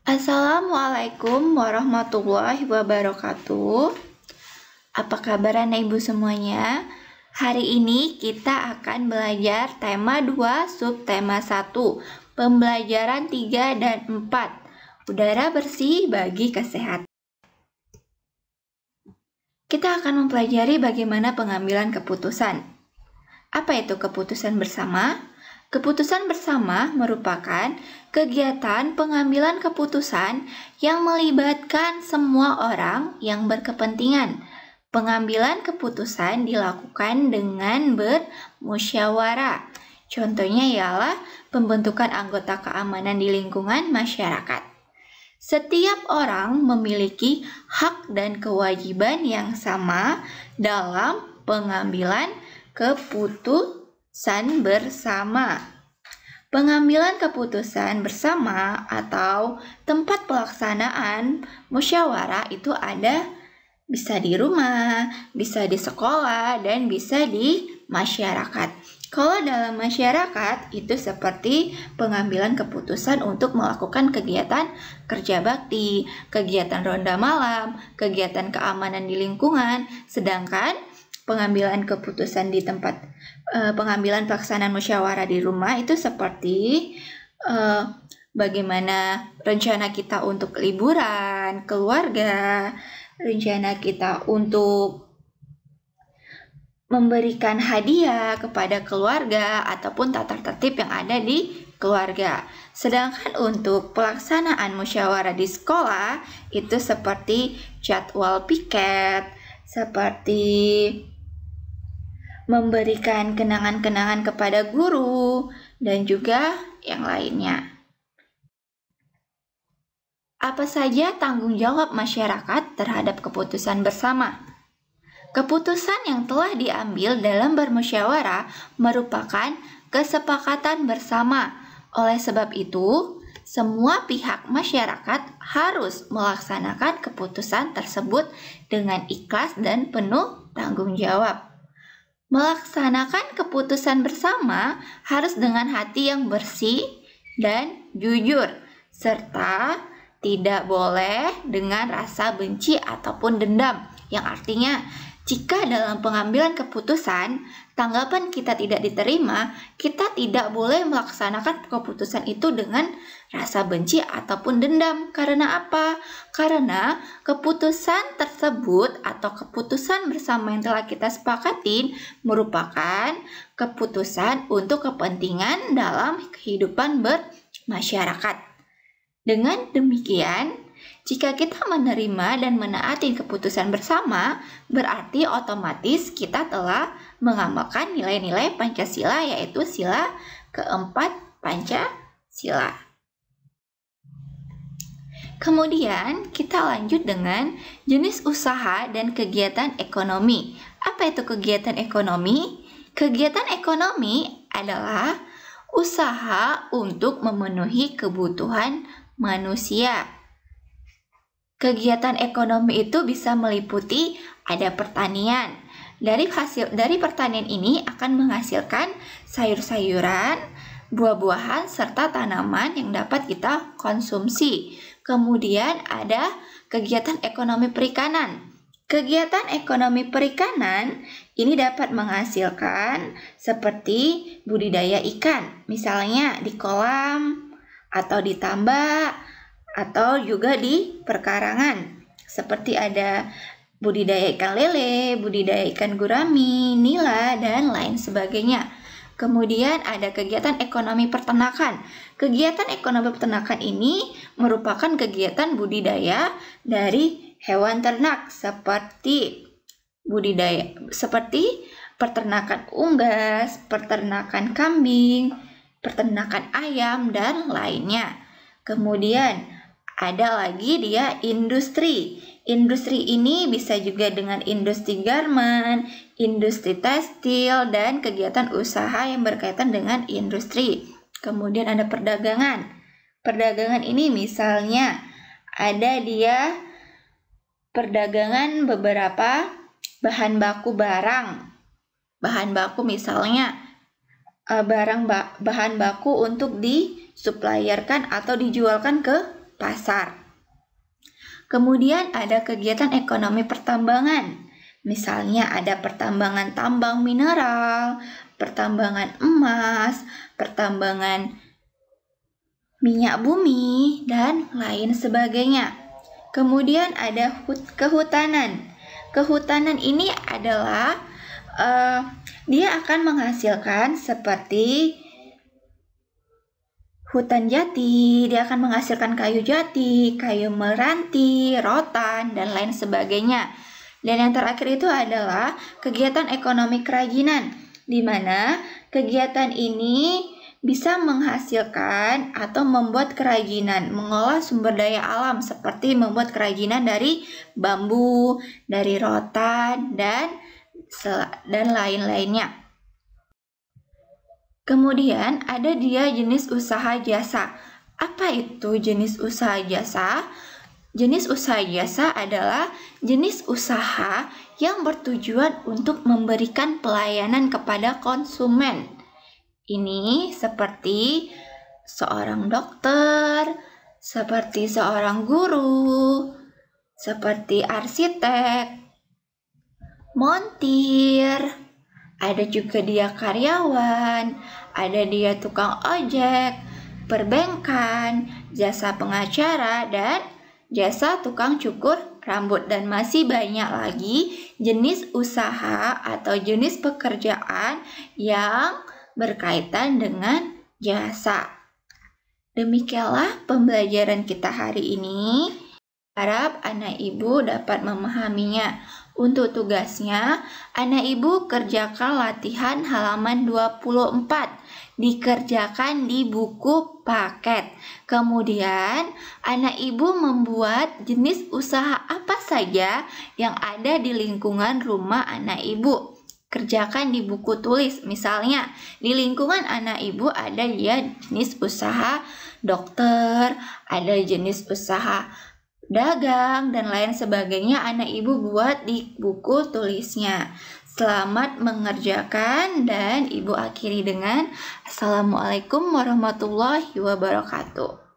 Assalamualaikum warahmatullahi wabarakatuh. Apa kabar anak ibu semuanya? Hari ini kita akan belajar tema 2 subtema 1, pembelajaran 3 dan 4, udara bersih bagi kesehatan. Kita akan mempelajari bagaimana pengambilan keputusan. Apa itu keputusan bersama? Keputusan bersama merupakan kegiatan pengambilan keputusan yang melibatkan semua orang yang berkepentingan. Pengambilan keputusan dilakukan dengan bermusyawarah. Contohnya ialah pembentukan anggota keamanan di lingkungan masyarakat. Setiap orang memiliki hak dan kewajiban yang sama dalam pengambilan keputusan bersama. Pengambilan keputusan bersama atau tempat pelaksanaan musyawarah itu bisa di rumah, bisa di sekolah, dan bisa di masyarakat. Kalau dalam masyarakat itu seperti pengambilan keputusan untuk melakukan kegiatan kerja bakti, kegiatan ronda malam, kegiatan keamanan di lingkungan, sedangkan pengambilan keputusan di tempat pengambilan pelaksanaan musyawarah di rumah itu seperti bagaimana rencana kita untuk liburan, keluarga, rencana kita untuk memberikan hadiah kepada keluarga ataupun tata tertib yang ada di keluarga. Sedangkan untuk pelaksanaan musyawarah di sekolah itu seperti jadwal piket, seperti memberikan kenangan-kenangan kepada guru, dan juga yang lainnya. Apa saja tanggung jawab masyarakat terhadap keputusan bersama? Keputusan yang telah diambil dalam bermusyawarah merupakan kesepakatan bersama. Oleh sebab itu, semua pihak masyarakat harus melaksanakan keputusan tersebut dengan ikhlas dan penuh tanggung jawab. Melaksanakan keputusan bersama harus dengan hati yang bersih dan jujur, serta tidak boleh dengan rasa benci ataupun dendam, yang artinya jika dalam pengambilan keputusan tanggapan kita tidak diterima, kita tidak boleh melaksanakan keputusan itu dengan rasa benci ataupun dendam. Karena apa? Karena keputusan tersebut atau keputusan bersama yang telah kita sepakatin merupakan keputusan untuk kepentingan dalam kehidupan bermasyarakat. Dengan demikian, jika kita menerima dan menaati keputusan bersama, berarti otomatis kita telah mengamalkan nilai-nilai Pancasila, yaitu sila keempat Pancasila. Kemudian kita lanjut dengan jenis usaha dan kegiatan ekonomi. Apa itu kegiatan ekonomi? Kegiatan ekonomi adalah usaha untuk memenuhi kebutuhan manusia. Kegiatan ekonomi itu bisa meliputi ada pertanian. Dari pertanian ini akan menghasilkan sayur-sayuran, buah-buahan, serta tanaman yang dapat kita konsumsi. Kemudian ada kegiatan ekonomi perikanan. Kegiatan ekonomi perikanan ini dapat menghasilkan seperti budidaya ikan, misalnya di kolam atau di tambak atau juga di perkarangan. Seperti ada budidaya ikan lele, budidaya ikan gurami, nila, dan lain sebagainya. Kemudian ada kegiatan ekonomi peternakan. Kegiatan ekonomi peternakan ini merupakan kegiatan budidaya dari hewan ternak seperti peternakan unggas, peternakan kambing, peternakan ayam, dan lainnya. Kemudian ada lagi dia industri. Industri ini bisa juga dengan industri garmen, industri tekstil, dan kegiatan usaha yang berkaitan dengan industri. Kemudian ada perdagangan. Perdagangan ini misalnya ada dia perdagangan beberapa bahan baku barang. Bahan baku misalnya bahan baku untuk disupplierkan atau dijualkan ke pasar. Kemudian ada kegiatan ekonomi pertambangan. Misalnya ada pertambangan tambang mineral, pertambangan emas, pertambangan minyak bumi, dan lain sebagainya. Kemudian ada kehutanan. Kehutanan ini adalah dia akan menghasilkan seperti hutan jati, dia akan menghasilkan kayu jati, kayu meranti, rotan, dan lain sebagainya. Dan yang terakhir itu adalah kegiatan ekonomi kerajinan, di mana kegiatan ini bisa menghasilkan atau membuat kerajinan, mengolah sumber daya alam seperti membuat kerajinan dari bambu, dari rotan, dan lain-lainnya. Kemudian ada dia jenis usaha jasa. Apa itu jenis usaha jasa? Jenis usaha jasa adalah jenis usaha yang bertujuan untuk memberikan pelayanan kepada konsumen. Ini seperti seorang dokter, seperti seorang guru, seperti arsitek, montir, ada juga dia karyawan, ada dia tukang ojek, perbankan, jasa pengacara, dan jasa tukang cukur rambut. Dan masih banyak lagi jenis usaha atau jenis pekerjaan yang berkaitan dengan jasa. Demikianlah pembelajaran kita hari ini. Harap anak ibu dapat memahaminya. Untuk tugasnya, anak ibu kerjakan latihan halaman 24. Dikerjakan di buku paket. Kemudian, anak ibu membuat jenis usaha apa saja yang ada di lingkungan rumah anak ibu. Kerjakan di buku tulis. Misalnya, di lingkungan anak ibu ada ya jenis usaha dokter, ada jenis usaha dagang, dan lain sebagainya. Anak ibu buat di buku tulisnya. Selamat mengerjakan, dan ibu akhiri dengan Assalamualaikum warahmatullahi wabarakatuh.